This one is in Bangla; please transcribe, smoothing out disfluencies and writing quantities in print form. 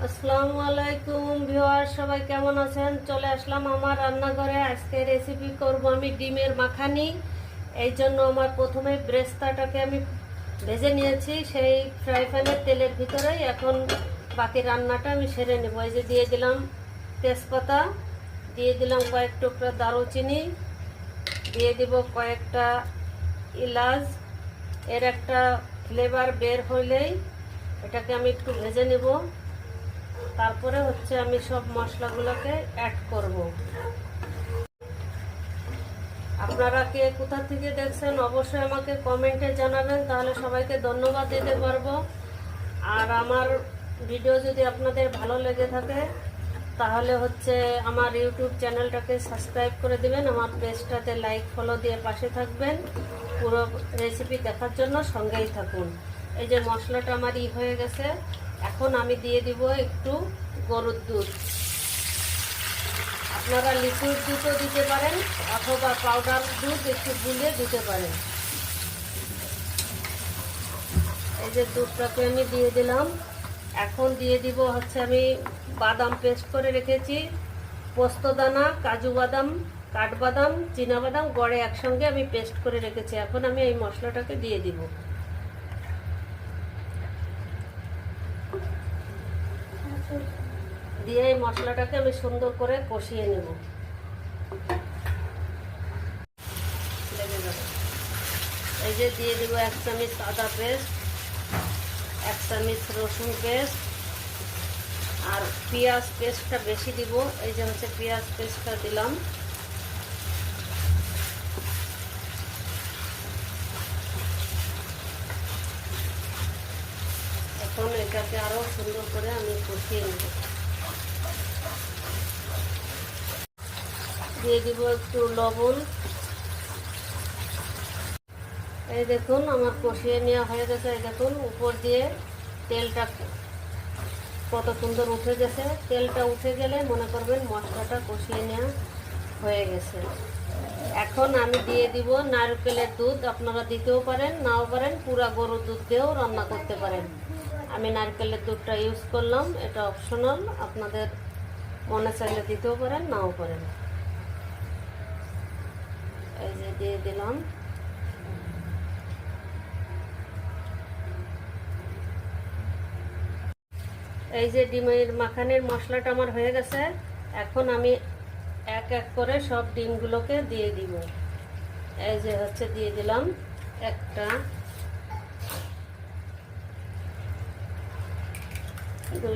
আসসালামু আলাইকুম ভিউয়ার, সবাই কেমন আছেন? চলে আসলাম আমার রান্নাঘরে। আজকে রেসিপি করব আমি ডিমের মাখানি। এই জন্য আমার প্রথমে ব্রেস্তাটাকে আমি ভেজে নিয়েছি সেই ফ্রাই প্যানের তেলের ভিতরেই। এখন বাকি রান্নাটা আমি সেরে নেব। এই যে দিয়ে দিলাম তেজপাতা, দিয়ে দিলাম কয়েক টুকরা দারুচিনি, দিয়ে দিব কয়েকটা এলাচ। এর একটা ফ্লেভার বের হইলেই এটাকে আমি একটু ভেজে নেব। তারপরে হচ্ছে আমি সব মশলাগুলোকে অ্যাড করব। আপনারা কে কোথা থেকে দেখছেন অবশ্যই আমাকে কমেন্টে জানাবেন, তাহলে সবাইকে ধন্যবাদ দিতে পারবো। আর আমার ভিডিও যদি আপনাদের ভালো লেগে থাকে তাহলে হচ্ছে আমার ইউটিউব চ্যানেলটাকে সাবস্ক্রাইব করে দিবেন, আমার পেজটাতে লাইক ফলো দিয়ে পাশে থাকবেন। পুরো রেসিপি দেখার জন্য সঙ্গেই থাকুন। এই যে মশলাটা আমার হয়ে গেছে, এখন আমি দিয়ে দিব একটু গরুর দুধ। আপনারা লিকুইড দুধও দিতে পারেন অথবা পাউডার দুধ একটু গুলিয়ে দিতে পারেন। এই যে দুধটাকে আমি দিয়ে দিলাম। এখন দিয়ে দিব হচ্ছে আমি বাদাম পেস্ট করে রেখেছি, পোস্তদানা, কাজু বাদাম, কাঠবাদাম, চীনাবাদাম গড়ে একসঙ্গে আমি পেস্ট করে রেখেছি। এখন আমি এই মশলাটাকে দিয়ে দিব। দিয়ে এই মশলাটাকে আমি সুন্দর করে কষিয়ে নেব। এই যে দিয়ে দিব 1 চামচ আদা পেস্ট, 1 চামচ রসুন পেস্ট, আর পেঁয়াজ পেস্টটা বেশি দিব। এই যে হচ্ছে পেঁয়াজ পেস্টটা দিলাম। এখন এটাকে আরো সুন্দর করে আমি কষিয়ে নেব। দিয়ে দিব একটু লবণ। এই দেখুন আমার কষিয়ে নেওয়া হয়ে গেছে। এই দেখুন উপর দিয়ে তেলটা কত সুন্দর উঠে গেছে। তেলটা উঠে গেলে মনে করবেন মশলাটা কষিয়ে নেওয়া হয়ে গেছে। এখন আমি দিয়ে দিব নারকেলের দুধ। আপনারা দিতেও পারেন, নাও পারেন, পুরা গরুর দুধ দিয়েও রান্না করতে পারেন। আমি নারকেলের দুধটা ইউজ করলাম, এটা অপশনাল, আপনাদের মনে চাইলে দিতেও পারেন, নাও পারেন। এই যে দিয়ে দিলাম। এই যে ডিমের মাখানের মশলাটা আমার হয়ে গেছে। এখন আমি এক এক করে সব ডিমগুলোকে দিয়ে দিব। এই যে হচ্ছে দিয়ে দিলাম একটা, 2